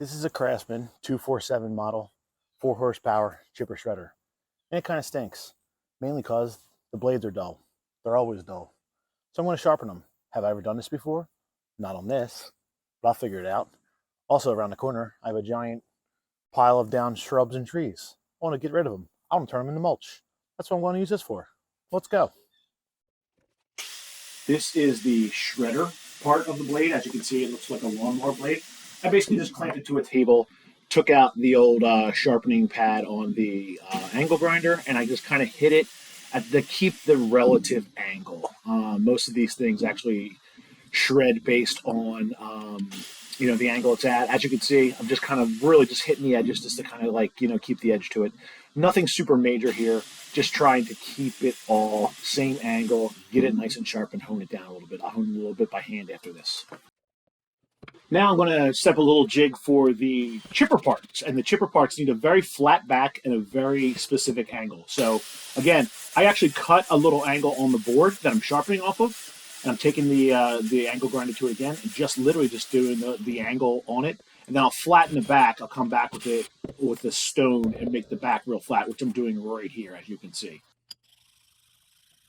This is a Craftsman 247 model, 4 horsepower chipper shredder. And it kind of stinks, mainly because the blades are dull. They're always dull. So I'm going to sharpen them. Have I ever done this before? Not on this, but I'll figure it out. Also around the corner, I have a giant pile of down shrubs and trees. I want to get rid of them. I want to turn them into mulch. That's what I'm going to use this for. Let's go. This is the shredder part of the blade. As you can see, it looks like a lawnmower blade. I basically just clamped it to a table, took out the old sharpening pad on the angle grinder, and I just kind of hit it to keep the relative angle. Most of these things actually shred based on the angle it's at. As you can see, I'm just kind of really just hitting the edges just to kind of like keep the edge to it. Nothing super major here. Just trying to keep it all same angle, get it nice and sharp, and hone it down a little bit. I'll hone it a little bit by hand after this. Now I'm going to step a little jig for the chipper parts, and the chipper parts need a very flat back and a very specific angle. So again, I actually cut a little angle on the board that I'm sharpening off of, and I'm taking the angle grinder to it again, and just literally just doing the angle on it, and then I'll flatten the back. I'll come back with it with the stone and make the back real flat, which I'm doing right here, as you can see.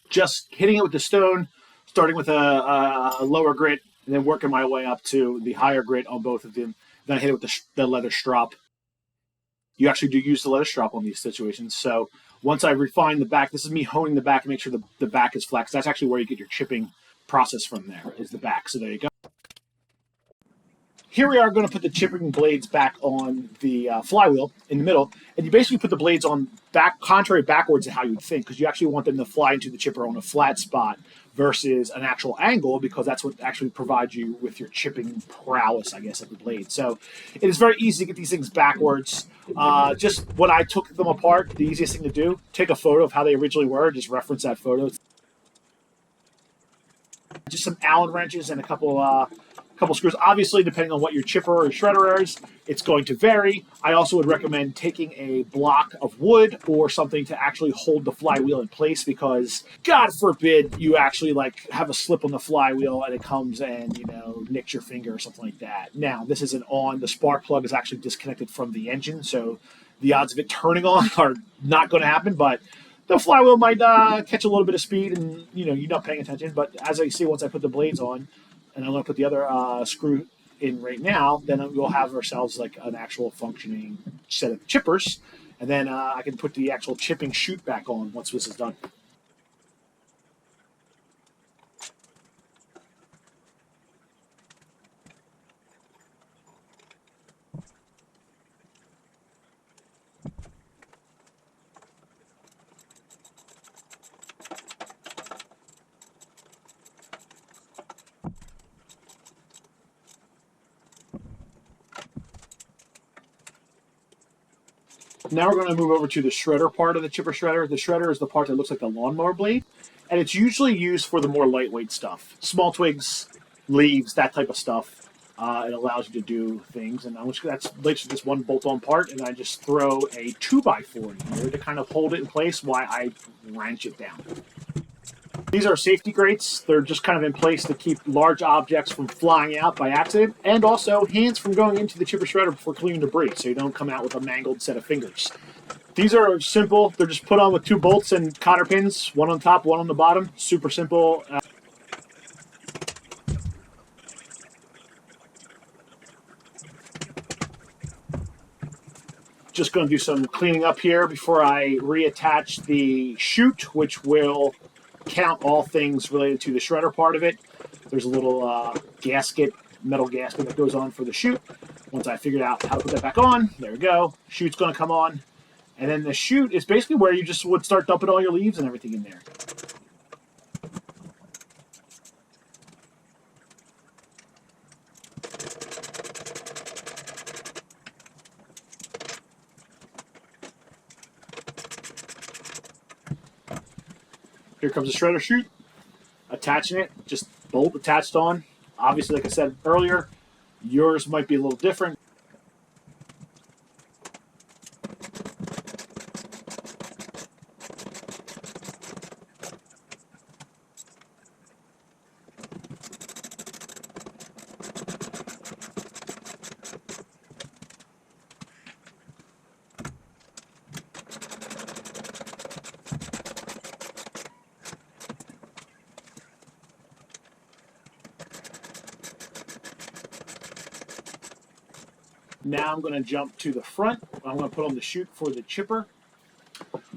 Just hitting it with the stone, starting with a lower grit, and then working my way up to the higher grit on both of them. Then I hit it with the leather strop. You actually do use the leather strop on these situations. So once I refine the back, this is me honing the back and make sure the back is flat. That's actually where you get your chipping process from there, is the back. So there you go. Here we are going to put the chipping blades back on the flywheel in the middle, and you basically put the blades on contrary backwards to how you would think, because you actually want them to fly into the chipper on a flat spot versus an actual angle, because that's what actually provides you with your chipping prowess, I guess, of the blade. So it is very easy to get these things backwards. Just when I took them apart, the easiest thing to do, take a photo of how they originally were, just reference that photo. Just some Allen wrenches and a couple screws. Obviously, depending on what your chipper or shredder is, it's going to vary. I also would recommend taking a block of wood or something to actually hold the flywheel in place, because God forbid you actually like have a slip on the flywheel and it comes and nicks your finger or something like that. Now, this isn't on. The spark plug is actually disconnected from the engine, so the odds of it turning on are not going to happen, but the flywheel might catch a little bit of speed, and you're not paying attention. But as I see, once I put the blades on, and I'm going to put the other screw in right now, then we'll have ourselves like an actual functioning set of chippers, and then I can put the actual chipping chute back on once this is done. Now we're going to move over to the shredder part of the chipper shredder. The shredder is the part that looks like the lawnmower blade, and it's usually used for the more lightweight stuff. Small twigs, leaves, that type of stuff. It allows you to do things, and that's literally just one bolt-on part, and I just throw a 2x4 in here to kind of hold it in place while I wrench it down. These are safety grates. They're just kind of in place to keep large objects from flying out by accident, and also hands from going into the chipper shredder before clearing debris, so you don't come out with a mangled set of fingers. These are simple. They're just put on with 2 bolts and cotter pins, one on top, one on the bottom. Super simple. Just going to do some cleaning up here before I reattach the chute, which will count all things related to the shredder part of it. There's a little gasket, metal gasket that goes on for the chute. Once I figured out how to put that back on, there we go. Chute's going to come on. And then the chute is basically where you just would start dumping all your leaves and everything in there. Here comes the shredder chute. Attaching it, just bolt attached on. Obviously, like I said earlier, yours might be a little different. Now I'm going to jump to the front. I'm going to put on the chute for the chipper.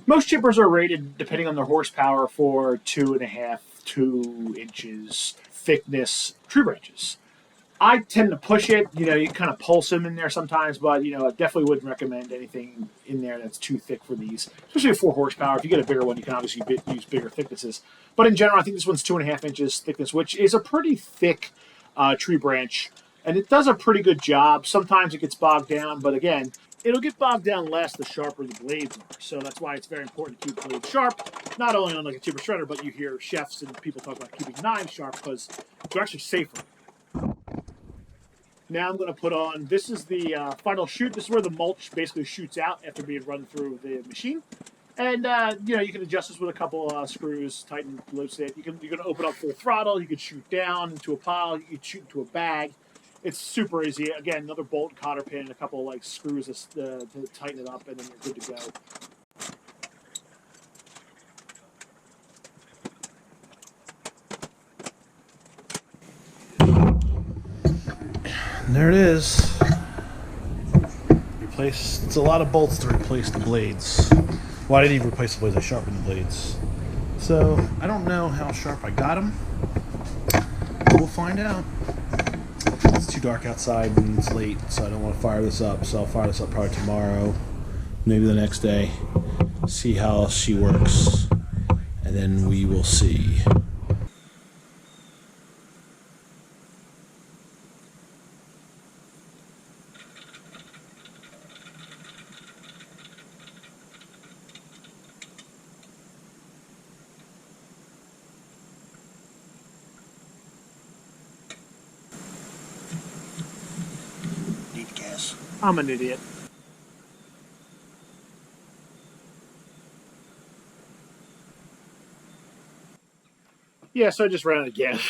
Most chippers are rated, depending on their horsepower, for 2.5, 2 inches thickness tree branches. I tend to push it. You kind of pulse them in there sometimes, but I definitely wouldn't recommend anything in there that's too thick for these, especially at 4 horsepower. If you get a bigger one, you can obviously use bigger thicknesses. But in general, I think this one's 2.5 inches thickness, which is a pretty thick tree branch, and it does a pretty good job. Sometimes it gets bogged down, but again, it'll get bogged down less the sharper the blades are. So that's why it's very important to keep the blades sharp, not only on like a chipper shredder, but you hear chefs and people talk about keeping knives sharp because they're actually safer. Now I'm going to put on, this is the final chute. This is where the mulch basically shoots out after being run through the machine. And, you can adjust this with a couple screws, tighten, loosen it. You can open up full throttle. You can shoot down into a pile. You can shoot into a bag. It's super easy. Again, another bolt, cotter pin, a couple like screws to tighten it up, and then you're good to go. And there it is. It's a lot of bolts to replace the blades. Well, I didn't even replace the blades, I sharpened the blades. So, I don't know how sharp I got them. We'll find out. It's too dark outside and it's late, so I don't want to fire this up. So I'll fire this up probably tomorrow, maybe the next day. See how she works. And then we will see. I'm an idiot. Yeah, so I just ran out of gas.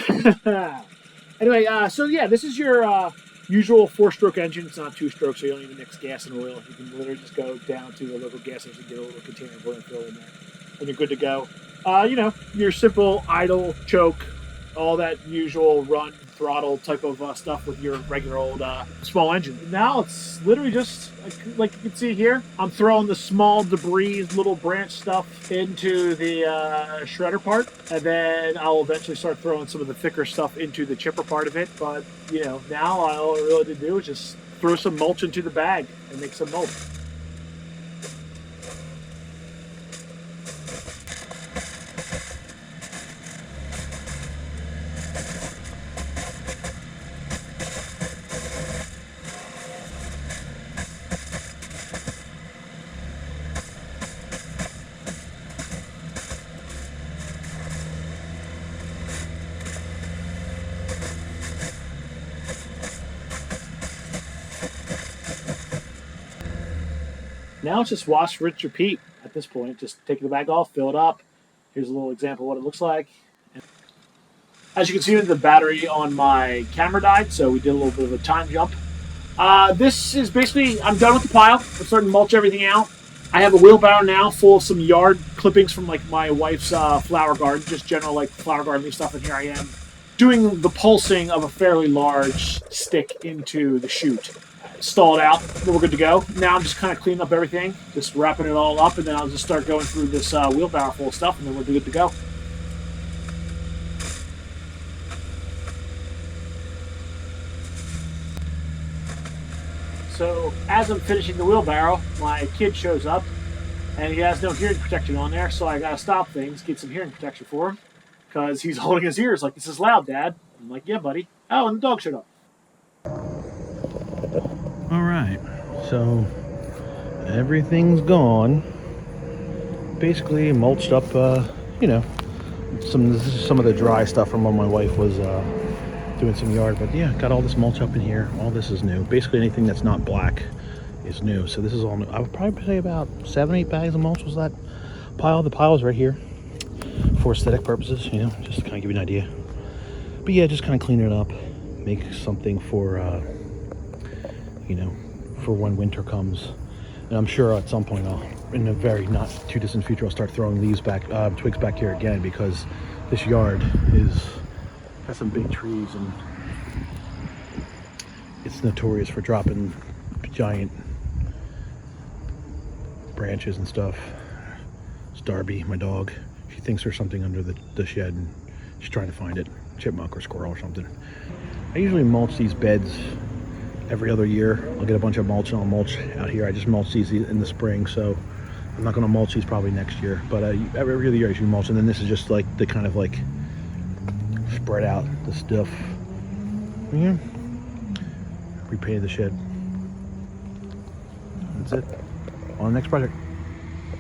Anyway, so yeah, this is your usual 4-stroke engine. It's not 2-stroke, so you don't even mix gas and oil. You can literally just go down to the local gas station, get a little container of oil and fill in there, and you're good to go. Your simple idle, choke, all that usual run, throttle type of stuff with your regular old small engine. Now it's literally just, like you can see here, I'm throwing the small debris, little branch stuff into the shredder part, and then I'll eventually start throwing some of the thicker stuff into the chipper part of it. But, now all I really need to do is just throw some mulch into the bag and make some mulch. Now it's just wash, rinse, repeat at this point. Just take the bag off, fill it up. Here's a little example of what it looks like. As you can see, the battery on my camera died, so we did a little bit of a time jump. This is basically, I'm done with the pile. I'm starting to mulch everything out. I have a wheelbarrow now full of some yard clippings from like my wife's flower garden, just general like flower garden leaf stuff, and here I am doing the pulsing of a fairly large stick into the chute. Stalled out, but we're good to go. Now I'm just kind of cleaning up everything, just wrapping it all up, and then I'll just start going through this wheelbarrow full of stuff, and then we'll be good to go. So as I'm finishing the wheelbarrow, my kid shows up, and he has no hearing protection on there, so I gotta stop things, get some hearing protection for him, because he's holding his ears like, "This is loud, Dad." I'm like, "Yeah, buddy." Oh, and the dog showed up. All right, so everything's gone. Basically mulched up, some of the dry stuff from when my wife was doing some yard. But yeah, got all this mulch up in here. All this is new. Basically anything that's not black is new. So this is all new. I would probably say about 7-8 bags of mulch was that pile. The pile is right here for aesthetic purposes, just to kind of give you an idea. But yeah, just kind of clean it up, make something for for when winter comes. And I'm sure at some point in a very not too distant future, I'll start throwing leaves back, twigs back here again, because this yard has some big trees and it's notorious for dropping giant branches and stuff. It's Darby, my dog. She thinks there's something under the shed and she's trying to find it. Chipmunk or squirrel or something. I usually mulch these beds every other year. I'll get a bunch of mulch and I'll mulch out here. I just mulch these in the spring, so I'm not going to mulch these probably next year. But every other year I usually mulch, and then this is just like the kind of like spread out the stuff. Yeah. Repainted the shed. That's it. On the next project.